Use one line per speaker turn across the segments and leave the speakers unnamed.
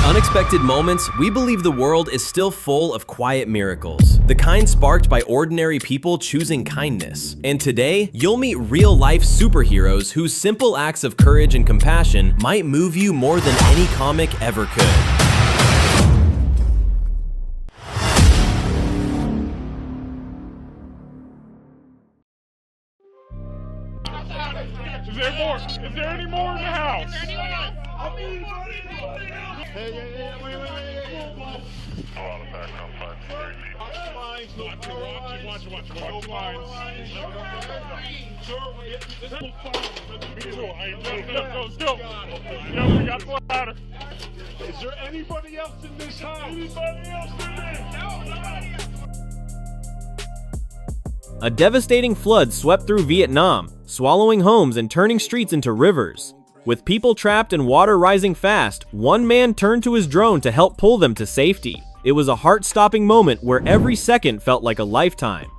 unexpected moments, we believe the world is still full of quiet miracles, the kind sparked by ordinary people choosing kindness. And today, you'll meet real-life superheroes whose simple acts of courage and compassion might move you more than any comic ever could.
Is there any more in the house?
Hey, wait.
A lot of background fire. Watch it. No lines. Let's go. Yeah, we got the ladder.
Is there anybody else in this house?
A devastating flood swept through Vietnam, swallowing homes and turning streets into rivers. With people trapped and water rising fast, one man turned to his drone to help pull them to safety. It was a heart-stopping moment where every second felt like a lifetime.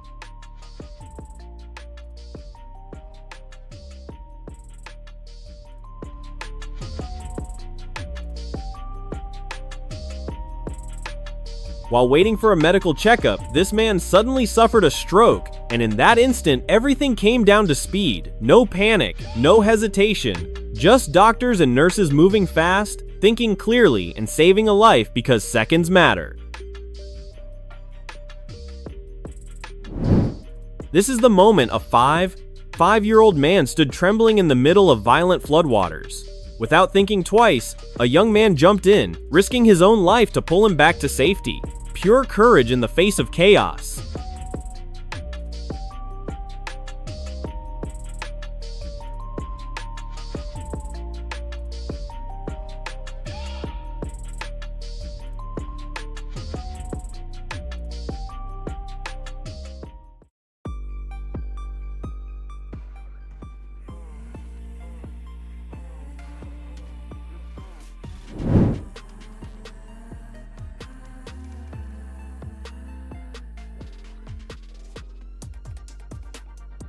While waiting for a medical checkup, this man suddenly suffered a stroke, and in that instant, everything came down to speed. No panic, no hesitation, just doctors and nurses moving fast, thinking clearly, and saving a life because seconds matter. This is the moment a five-year-old man stood trembling in the middle of violent floodwaters. Without thinking twice, a young man jumped in, risking his own life to pull him back to safety. Pure courage in the face of chaos.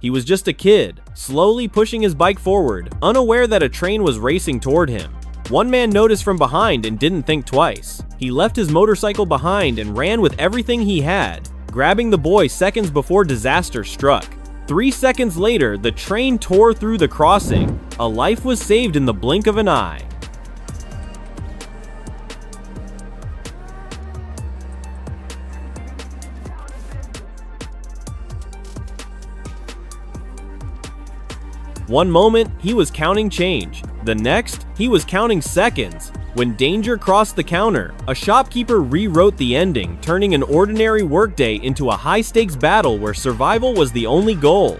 He was just a kid, slowly pushing his bike forward, unaware that a train was racing toward him. One man noticed from behind and didn't think twice. He left his motorcycle behind and ran with everything he had, grabbing the boy seconds before disaster struck. 3 seconds later, the train tore through the crossing. A life was saved in the blink of an eye. One moment, he was counting change. The next, he was counting seconds. When danger crossed the counter, a shopkeeper rewrote the ending, turning an ordinary workday into a high-stakes battle where survival was the only goal.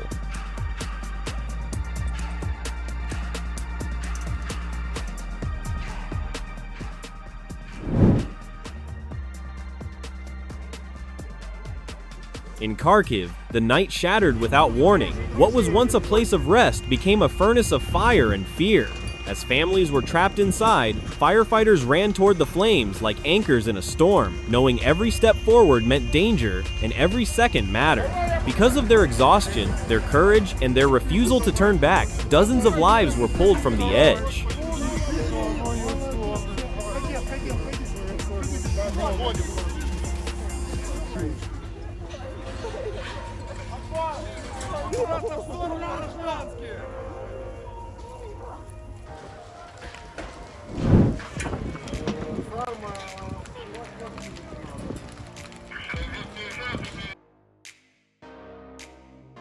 In Kharkiv, the night shattered without warning. What was once a place of rest became a furnace of fire and fear. As families were trapped inside, firefighters ran toward the flames like anchors in a storm, knowing every step forward meant danger and every second mattered. Because of their exhaustion, their courage, and their refusal to turn back, dozens of lives were pulled from the edge.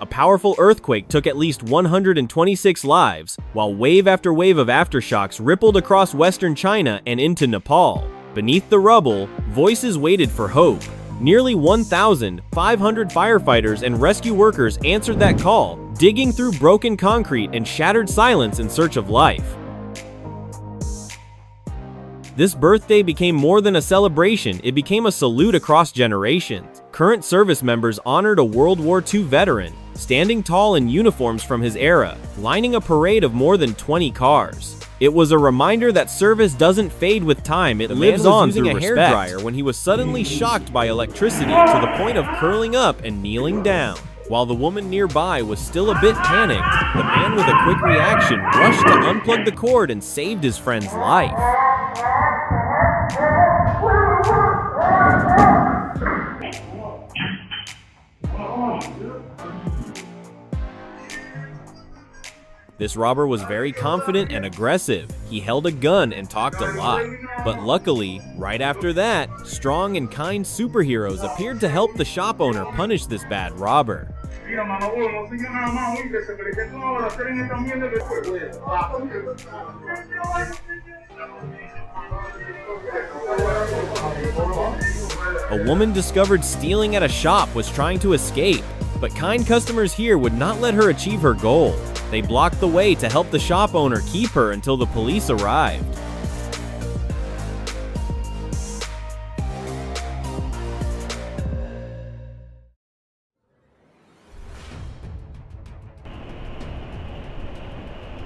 A powerful earthquake took at least 126 lives, while wave after wave of aftershocks rippled across western China and into Nepal. Beneath the rubble, voices waited for hope. Nearly 1,500 firefighters and rescue workers answered that call, digging through broken concrete and shattered silence in search of life. This birthday became more than a celebration, it became a salute across generations. Current service members honored a World War II veteran, standing tall in uniforms from his era, lining a parade of more than 20 cars. It was a reminder that service doesn't fade with time, it lives on through respect. A hairdryer when he was suddenly shocked by electricity to the point of curling up and kneeling down. While the woman nearby was still a bit panicked, the man with a quick reaction rushed to unplug the cord and saved his friend's life. This robber was very confident and aggressive. He held a gun and talked a lot. But luckily, right after that, strong and kind superheroes appeared to help the shop owner punish this bad robber. A woman discovered stealing at a shop was trying to escape, but kind customers here would not let her achieve her goal. They blocked the way to help the shop owner keep her until the police arrived.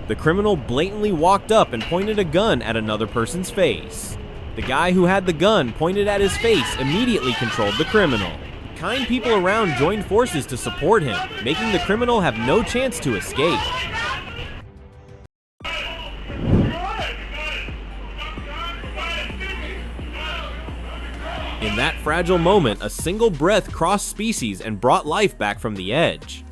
The criminal blatantly walked up and pointed a gun at another person's face. The guy who had the gun pointed at his face immediately controlled the criminal. Kind people around joined forces to support him, making the criminal have no chance to escape. In that fragile moment, a single breath crossed species and brought life back from the edge.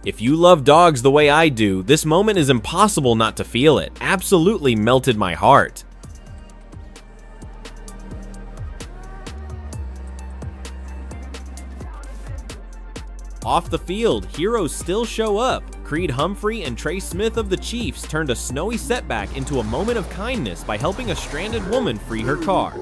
If you love dogs the way I do, this moment is impossible not to feel it. Absolutely melted my heart. Off the field, heroes still show up. Creed Humphrey and Trey Smith of the Chiefs turned a snowy setback into a moment of kindness by helping a stranded woman free her car.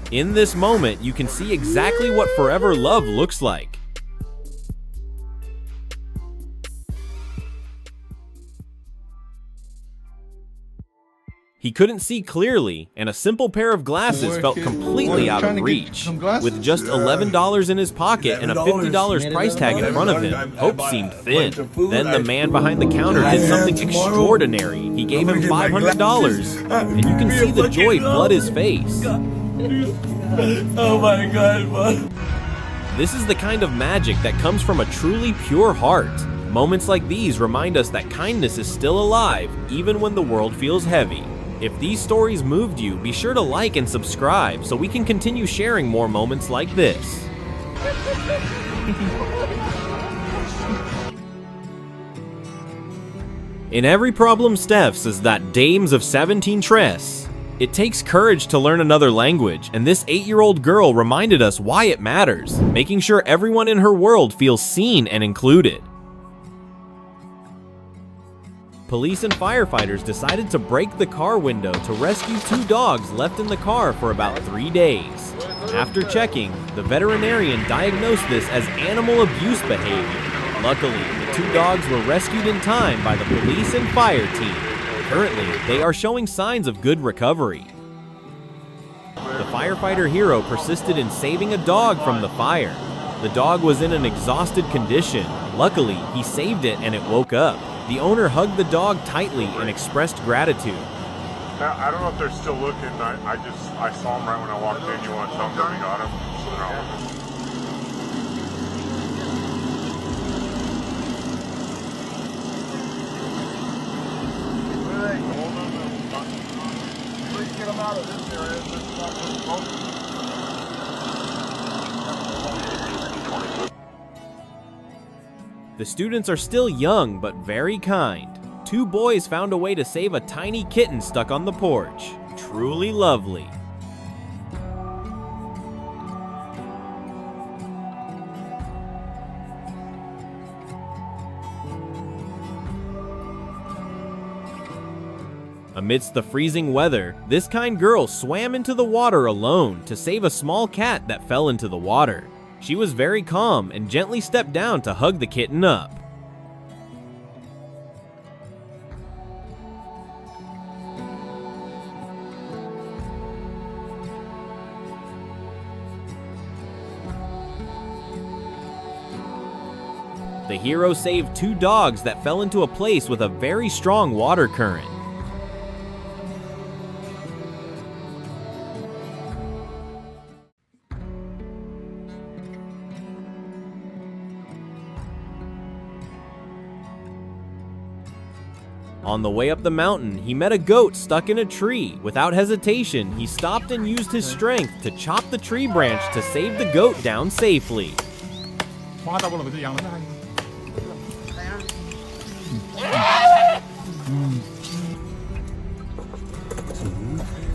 In this moment, you can see exactly what forever love looks like. He couldn't see clearly, and a simple pair of glasses felt completely out of reach. With just $11 in his pocket and a $50 price tag in front of him, hope seemed thin. Then the man behind the counter did something extraordinary. He gave him $500, and you can see the joy flood his face.
Oh my god, man.
This is the kind of magic that comes from a truly pure heart. Moments like these remind us that kindness is still alive, even when the world feels heavy. If these stories moved you, be sure to like and subscribe so we can continue sharing more moments like this. In every problem Steph says that dames of 17 Tress. It takes courage to learn another language, and this 8-year-old girl reminded us why it matters, making sure everyone in her world feels seen and included. Police and firefighters decided to break the car window to rescue 2 dogs left in the car for about 3 days. After checking, the veterinarian diagnosed this as animal abuse behavior. Luckily, the 2 dogs were rescued in time by the police and fire team. Currently, they are showing signs of good recovery. The firefighter hero persisted in saving a dog from the fire. The dog was in an exhausted condition. Luckily, he saved it and it woke up. The owner hugged the dog tightly and expressed gratitude.
I don't know if they're still looking. I saw them right when I walked in. You want to tell them that we got them? So they're not looking.
The students are still young but very kind. 2 boys found a way to save a tiny kitten stuck on the porch. Truly lovely. Amidst the freezing weather, this kind girl swam into the water alone to save a small cat that fell into the water. She was very calm and gently stepped down to hug the kitten up. The hero saved 2 dogs that fell into a place with a very strong water current. On the way up the mountain, he met a goat stuck in a tree. Without hesitation, he stopped and used his strength to chop the tree branch to save the goat down safely.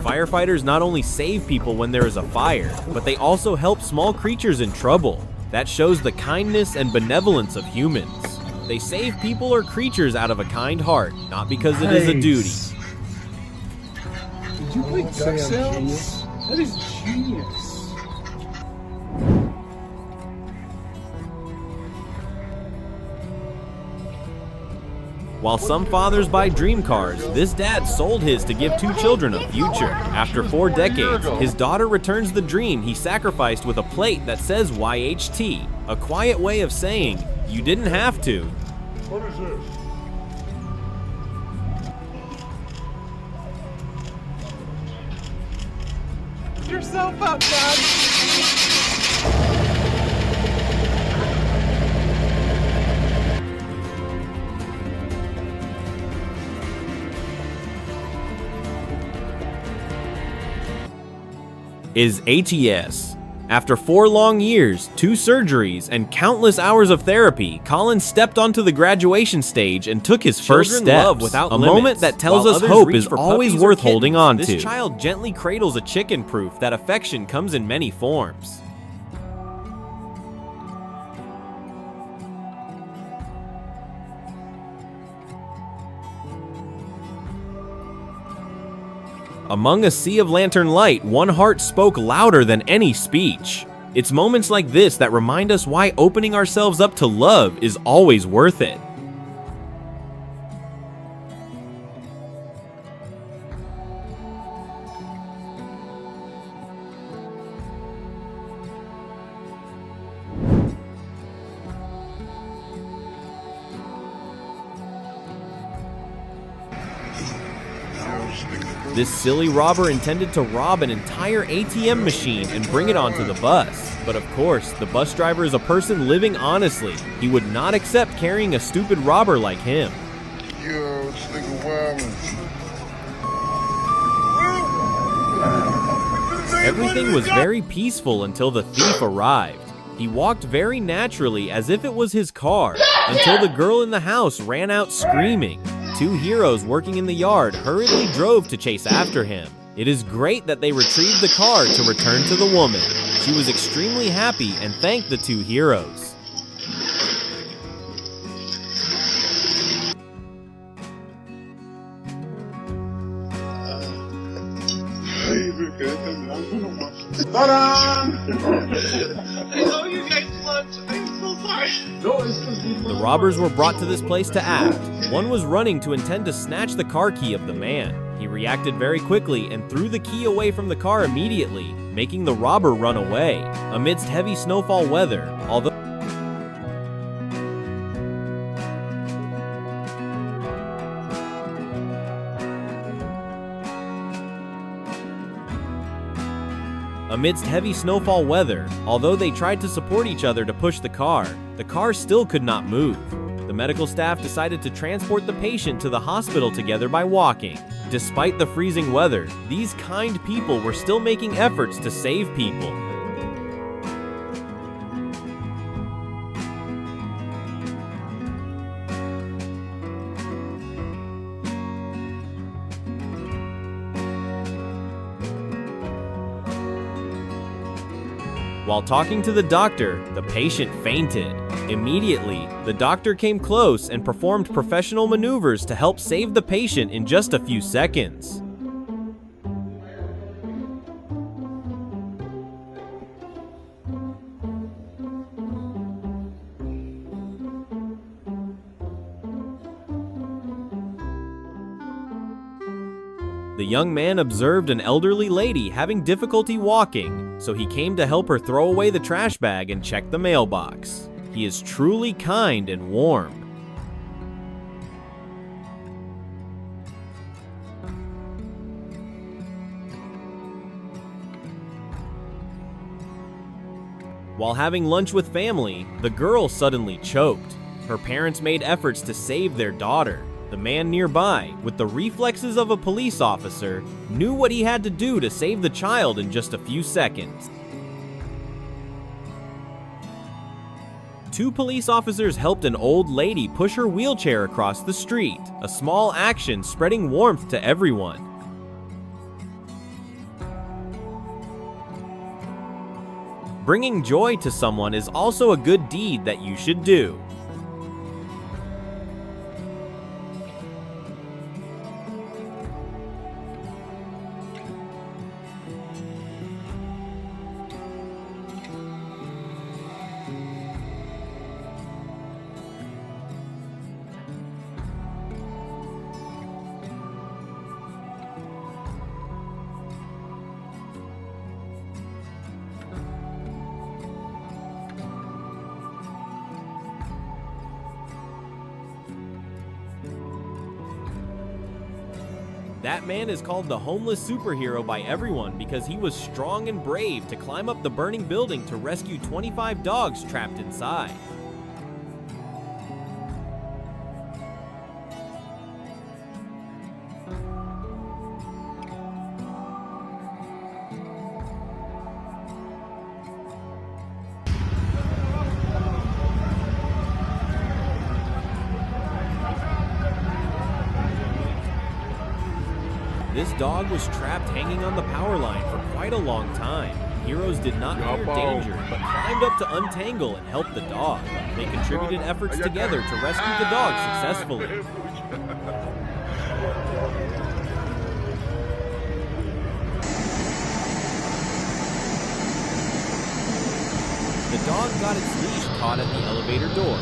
Firefighters not only save people when there is a fire, but they also help small creatures in trouble. That shows the kindness and benevolence of humans. They save people or creatures out of a kind heart, not because it is a duty.
Did you play duck sounds? That is genius.
While some fathers buy dream cars, this dad sold his to give 2 children a future. After 4 decades, his daughter returns the dream he sacrificed with a plate that says YHT, a quiet way of saying, you didn't have to.
What is this?
Yourself up, Dad.
Is ATS. After 4 long years, 2 surgeries, and countless hours of therapy, Colin stepped onto the graduation stage and took his first steps.
Love without
a
limits,
moment that tells
while
us
others
hope
reach
is
for
always
puppies or
worth holding on
kittens.
to.
This
child gently cradles a chicken, proof that affection comes in many forms. Among a sea of lantern light, one heart spoke louder than any speech. It's moments like this that remind us why opening ourselves up to love is always worth it. This silly robber intended to rob an entire ATM machine and bring it onto the bus. But of course, the bus driver is a person living honestly. He would not accept carrying a stupid robber like him.
Yo, this nigga wildin'.
Everything was very peaceful until the thief arrived. He walked very naturally as if it was his car, until the girl in the house ran out screaming. 2 heroes working in the yard hurriedly drove to chase after him. It is great that they retrieved the car to return to the woman. She was extremely happy and thanked the 2 heroes. The robbers were brought to this place to act. One was running to intend to snatch the car key of the man. He reacted very quickly and threw the key away from the car immediately, making the robber run away. Amidst heavy snowfall weather, although they tried to support each other to push the car still could not move. The medical staff decided to transport the patient to the hospital together by walking. Despite the freezing weather, these kind people were still making efforts to save people. While talking to the doctor, the patient fainted. Immediately, the doctor came close and performed professional maneuvers to help save the patient in just a few seconds. The young man observed an elderly lady having difficulty walking, so he came to help her throw away the trash bag and check the mailbox. He is truly kind and warm. While having lunch with family, the girl suddenly choked. Her parents made efforts to save their daughter. The man nearby, with the reflexes of a police officer, knew what he had to do to save the child in just a few seconds. Two police officers helped an old lady push her wheelchair across the street, a small action spreading warmth to everyone. Bringing joy to someone is also a good deed that you should do. That man is called the homeless superhero by everyone because he was strong and brave to climb up the burning building to rescue 25 dogs trapped inside. This dog was trapped hanging on the power line for quite a long time. Heroes did not fear danger, but climbed up to untangle and help the dog. They contributed efforts together to rescue the dog successfully. The dog got its leash caught at the elevator door.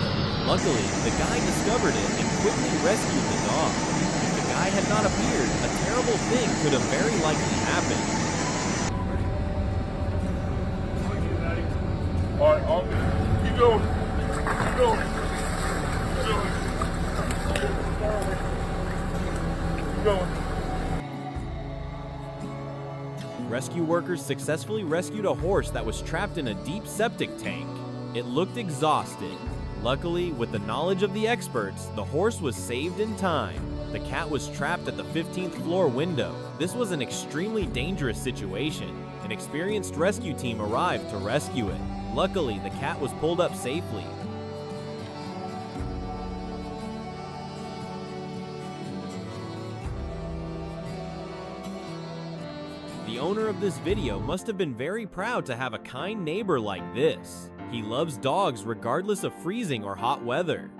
Luckily, the guy discovered it and quickly rescued the dog. If the guy had not appeared, a terrible thing could have very likely happened.
All right, keep going. Keep going. Keep going.
Rescue workers successfully rescued a horse that was trapped in a deep septic tank. It looked exhausted. Luckily, with the knowledge of the experts, the horse was saved in time. The cat was trapped at the 15th floor window. This was an extremely dangerous situation. An experienced rescue team arrived to rescue it. Luckily, the cat was pulled up safely. The owner of this video must have been very proud to have a kind neighbor like this. He loves dogs regardless of freezing or hot weather.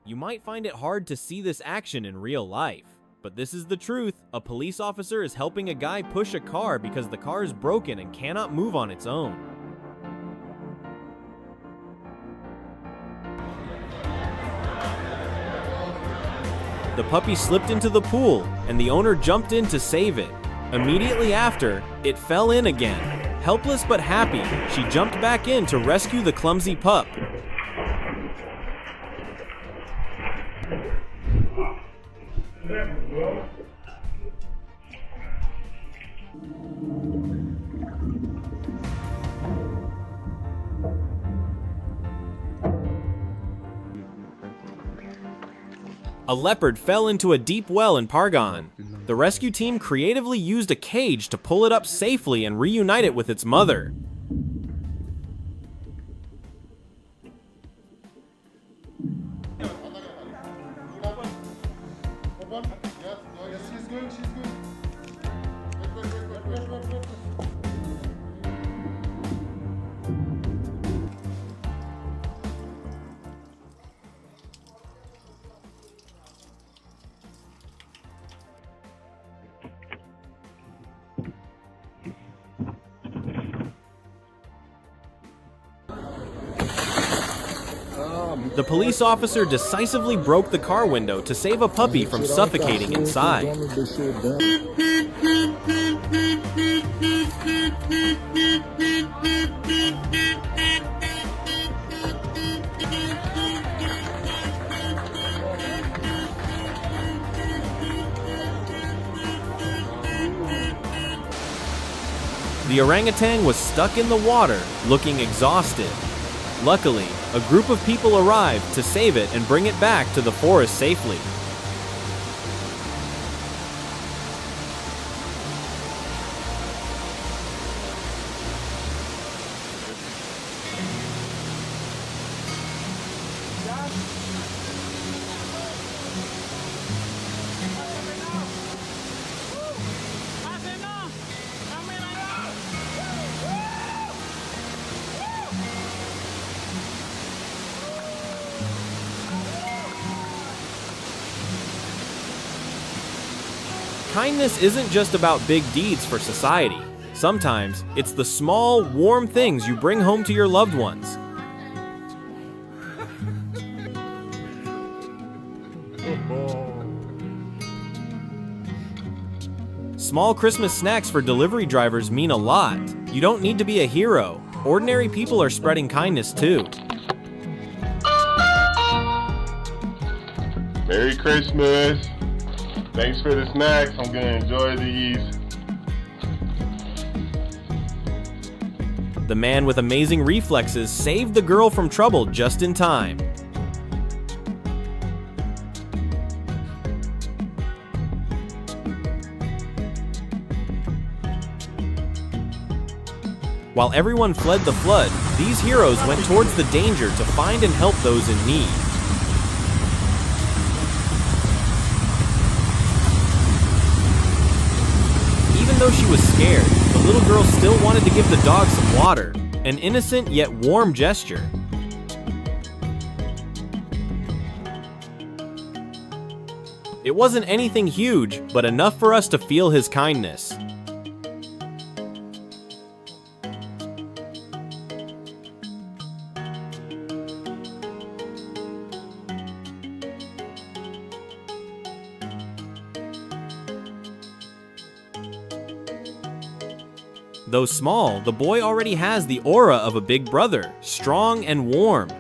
You might find it hard to see this action in real life, but this is the truth. A police officer is helping a guy push a car because the car is broken and cannot move on its own. The puppy slipped into the pool, and the owner jumped in to save it. Immediately after, it fell in again. Helpless but happy, she jumped back in to rescue the clumsy pup. A leopard fell into a deep well in Pargon. The rescue team creatively used a cage to pull it up safely and reunite it with its mother. The police officer decisively broke the car window to save a puppy from suffocating inside. The orangutan was stuck in the water, looking exhausted. Luckily, a group of people arrived to save it and bring it back to the forest safely. Kindness isn't just about big deeds for society. Sometimes, it's the small, warm things you bring home to your loved ones. Small Christmas snacks for delivery drivers mean a lot. You don't need to be a hero. Ordinary people are spreading kindness too.
Merry Christmas. Thanks for the snacks. I'm gonna enjoy these.
The man with amazing reflexes saved the girl from trouble just in time. While everyone fled the flood, these heroes went towards the danger to find and help those in need. Even though she was scared, the little girl still wanted to give the dog some water, an innocent yet warm gesture. It wasn't anything huge, but enough for us to feel his kindness. Though small, the boy already has the aura of a big brother, strong and warm.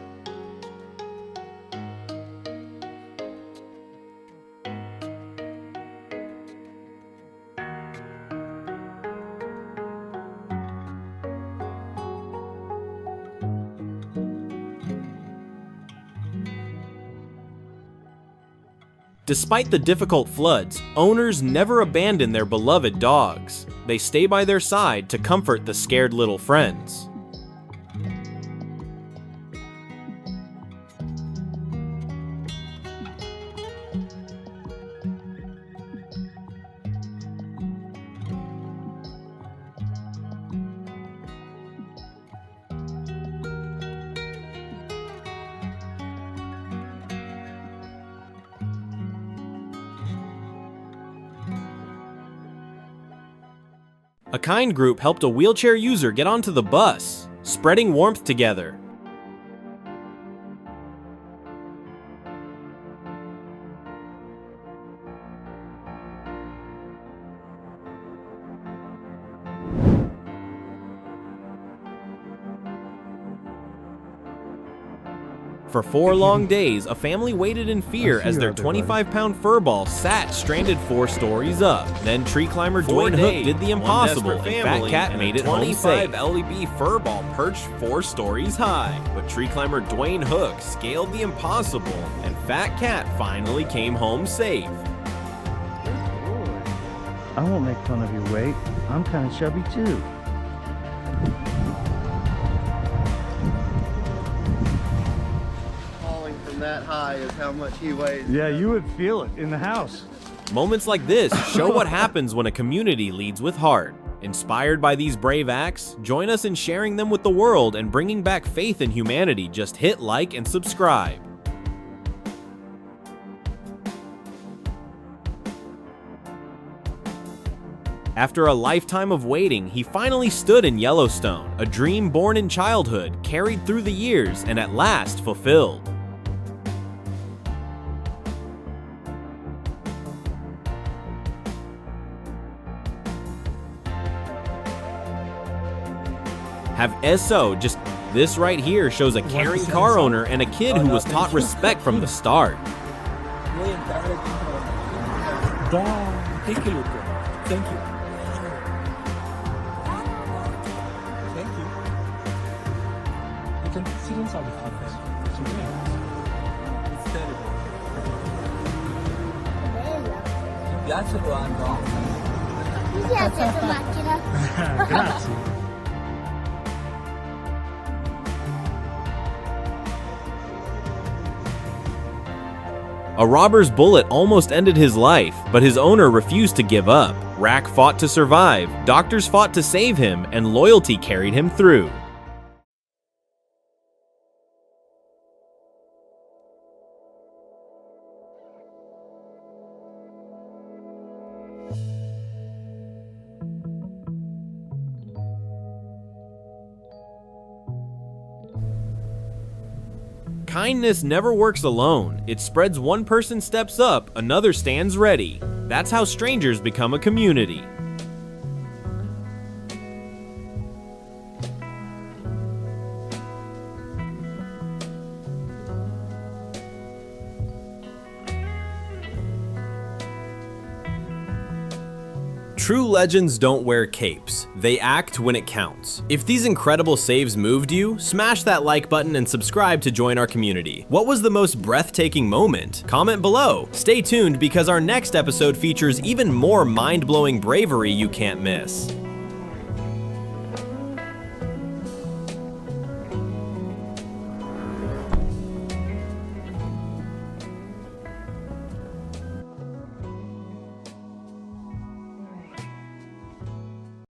Despite the difficult floods, owners never abandon their beloved dogs. They stay by their side to comfort the scared little friends. A kind group helped a wheelchair user get onto the bus, spreading warmth together. For 4 long days, a family waited in fear as their 25-pound furball sat stranded 4 stories up. Then tree climber Dwayne Hook did the impossible, and Fat Cat made it home safe. 25 LEB furball perched 4 stories high, but tree climber Dwayne Hook scaled the impossible, and Fat Cat finally came home safe.
I won't make fun of your weight. I'm kind of chubby too.
That high is how much he weighs.
Yeah, you would feel it in the house.
Moments like this show what happens when a community leads with heart. Inspired by these brave acts, join us in sharing them with the world and bringing back faith in humanity. Just hit like and subscribe. After a lifetime of waiting, he finally stood in Yellowstone, a dream born in childhood, carried through the years, and at last fulfilled. Have SO, just this right here shows a caring car owner and a kid who was taught respect from the start.
Take a look. Thank you. Thank you. 실행성이 같아요. It's terrible. Mi piace quando.
Mi piace la tua macchina.
Grazie.
A robber's bullet almost ended his life, but his owner refused to give up. Rack fought to survive, doctors fought to save him, and loyalty carried him through. Kindness never works alone. It spreads. One person steps up, another stands ready. That's how strangers become a community.
True legends don't wear capes, they act when it counts. If these incredible saves moved you, smash that like button and subscribe to join our community. What was the most breathtaking moment? Comment below. Stay tuned because our next episode features even more mind-blowing bravery you can't miss.